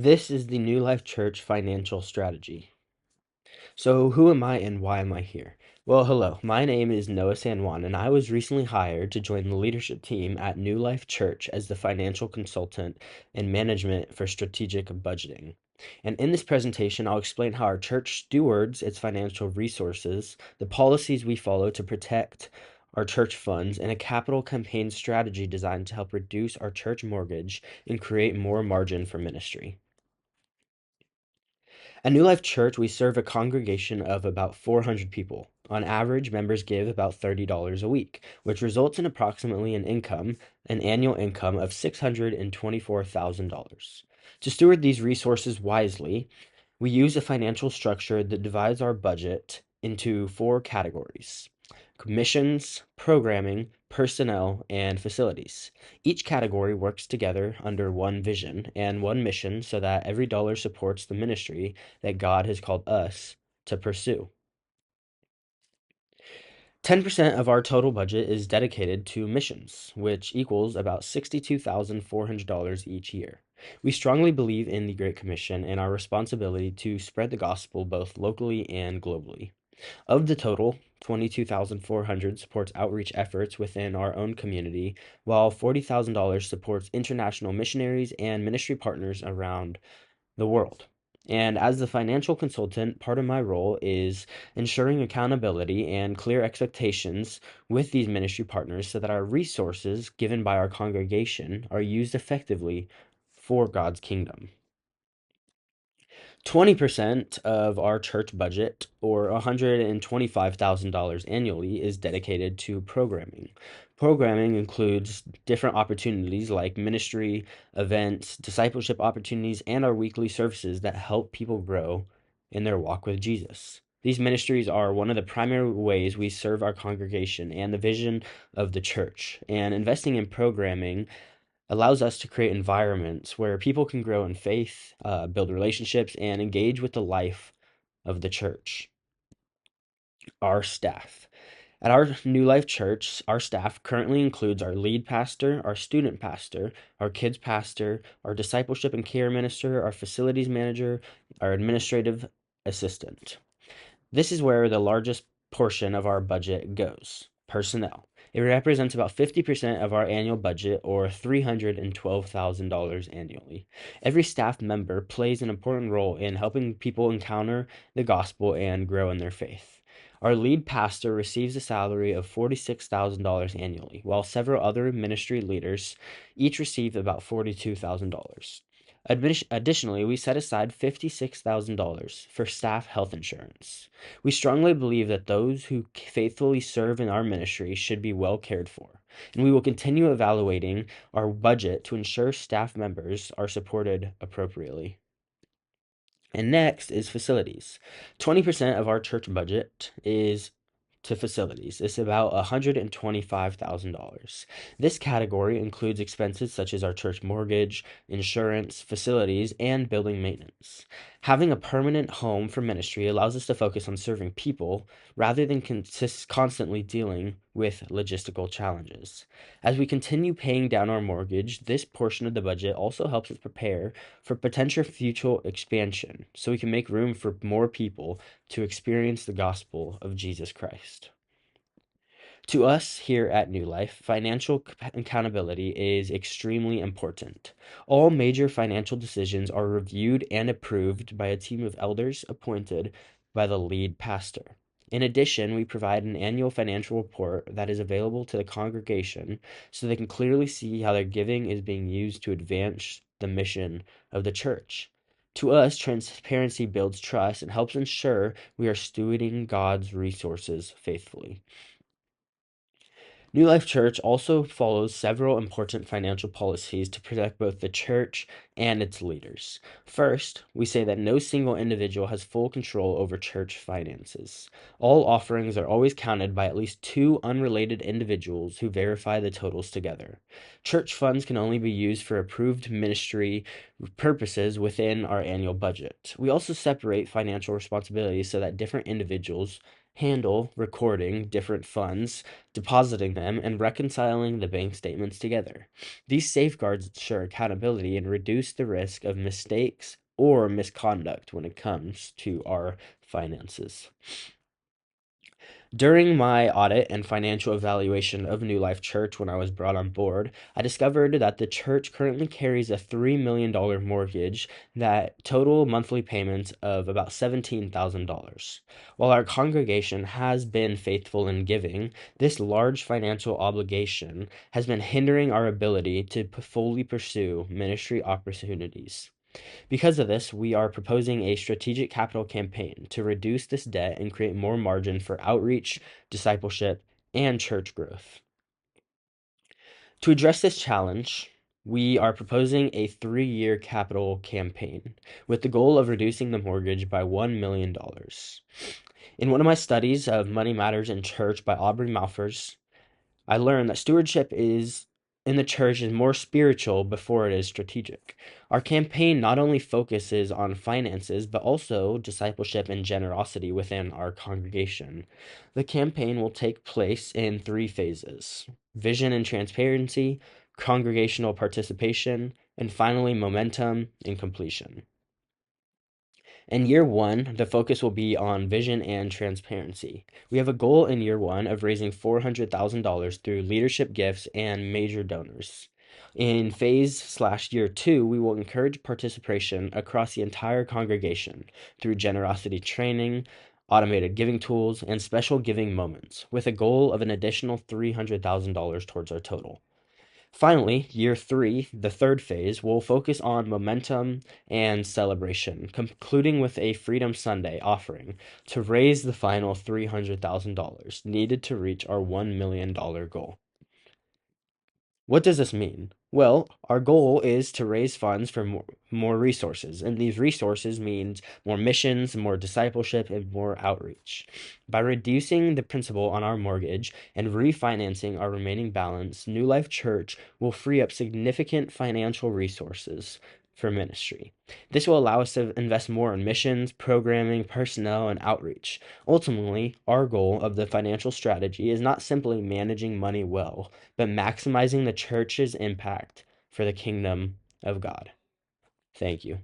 This is the New Life Church financial strategy. So, who am I and why am I here? Well, hello. My name is Noah San Juan, and I was recently hired to join the leadership team at New Life Church as the financial consultant and management for strategic budgeting. And in this presentation, I'll explain how our church stewards its financial resources, the policies we follow to protect our church funds, and a capital campaign strategy designed to help reduce our church mortgage and create more margin for ministry. At New Life Church, we serve a congregation of about 400 people. On average, members give about $30 a week, which results in approximately an annual income of $624,000. To steward these resources wisely, we use a financial structure that divides our budget into four categories: missions, programming, personnel, and facilities. Each category works together under one vision and one mission so that every dollar supports the ministry that God has called us to pursue. 10% of our total budget is dedicated to missions, which equals about $62,400 each year. We strongly believe in the Great Commission and our responsibility to spread the gospel both locally and globally. Of the total, 22,400 supports outreach efforts within our own community, while $40,000 supports international missionaries and ministry partners around the world. And as the financial consultant, part of my role is ensuring accountability and clear expectations with these ministry partners so that our resources given by our congregation are used effectively for God's kingdom. 20% of our church budget, or $125,000 annually, is dedicated to programming. Programming includes different opportunities like ministry, events, discipleship opportunities, and our weekly services that help people grow in their walk with Jesus. These ministries are one of the primary ways we serve our congregation and the vision of the church. And investing in programming allows us to create environments where people can grow in faith, build relationships, and engage with the life of the church. Our staff. At our New Life Church, our staff currently includes our lead pastor, our student pastor, our kids pastor, our discipleship and care minister, our facilities manager, our administrative assistant. This is where the largest portion of our budget goes: personnel. It represents about 50% of our annual budget, or $312,000 annually. Every staff member plays an important role in helping people encounter the gospel and grow in their faith. Our lead pastor receives a salary of $46,000 annually, while several other ministry leaders each receive about $42,000. Additionally, we set aside $56,000 for staff health insurance. We strongly believe that those who faithfully serve in our ministry should be well cared for, and we will continue evaluating our budget to ensure staff members are supported appropriately. And next is facilities. 20% of our church budget is to facilities. It's about $125,000. This category includes expenses such as our church mortgage, insurance, facilities, and building maintenance. Having a permanent home for ministry allows us to focus on serving people rather than constantly dealing with logistical challenges. As we continue paying down our mortgage, this portion of the budget also helps us prepare for potential future expansion so we can make room for more people to experience the gospel of Jesus Christ. To us here at New Life, financial accountability is extremely important. All major financial decisions are reviewed and approved by a team of elders appointed by the lead pastor. In addition, we provide an annual financial report that is available to the congregation so they can clearly see how their giving is being used to advance the mission of the church. To us, transparency builds trust and helps ensure we are stewarding God's resources faithfully. New Life Church also follows several important financial policies to protect both the church and its leaders. First, we say that no single individual has full control over church finances. All offerings are always counted by at least two unrelated individuals who verify the totals together. Church funds can only be used for approved ministry purposes within our annual budget. We also separate financial responsibilities so that different individuals handle recording different funds, depositing them, and reconciling the bank statements together. These safeguards ensure accountability and reduce the risk of mistakes or misconduct when it comes to our finances. During my audit and financial evaluation of New Life Church when I was brought on board, I discovered that the church currently carries a $3 million mortgage that total monthly payments of about $17,000. While our congregation has been faithful in giving, this large financial obligation has been hindering our ability to fully pursue ministry opportunities. Because of this, we are proposing a strategic capital campaign to reduce this debt and create more margin for outreach, discipleship, and church growth. To address this challenge, we are proposing a 3-year capital campaign with the goal of reducing the mortgage by $1 million. In one of my studies of Money Matters in Church by Aubrey Malphurs, I learned that stewardship is in the church is more spiritual before it is strategic. Our campaign not only focuses on finances, but also discipleship and generosity within our congregation. The campaign will take place in 3 phases: vision and transparency, congregational participation, and finally momentum and completion. In year 1, the focus will be on vision and transparency. We have a goal in year 1 of raising $400,000 through leadership gifts and major donors. In phase/year 2, we will encourage participation across the entire congregation through generosity training, automated giving tools, and special giving moments, with a goal of an additional $300,000 towards our total. Finally, year 3, the third phase, will focus on momentum and celebration, concluding with a Freedom Sunday offering to raise the final $300,000 needed to reach our $1 million goal. What does this mean? Well, our goal is to raise funds for more resources, and these resources means more missions, more discipleship, and more outreach. By reducing the principal on our mortgage and refinancing our remaining balance, New Life Church will free up significant financial resources for ministry. This will allow us to invest more in missions, programming, personnel, and outreach. Ultimately, our goal of the financial strategy is not simply managing money well, but maximizing the church's impact for the kingdom of God. Thank you.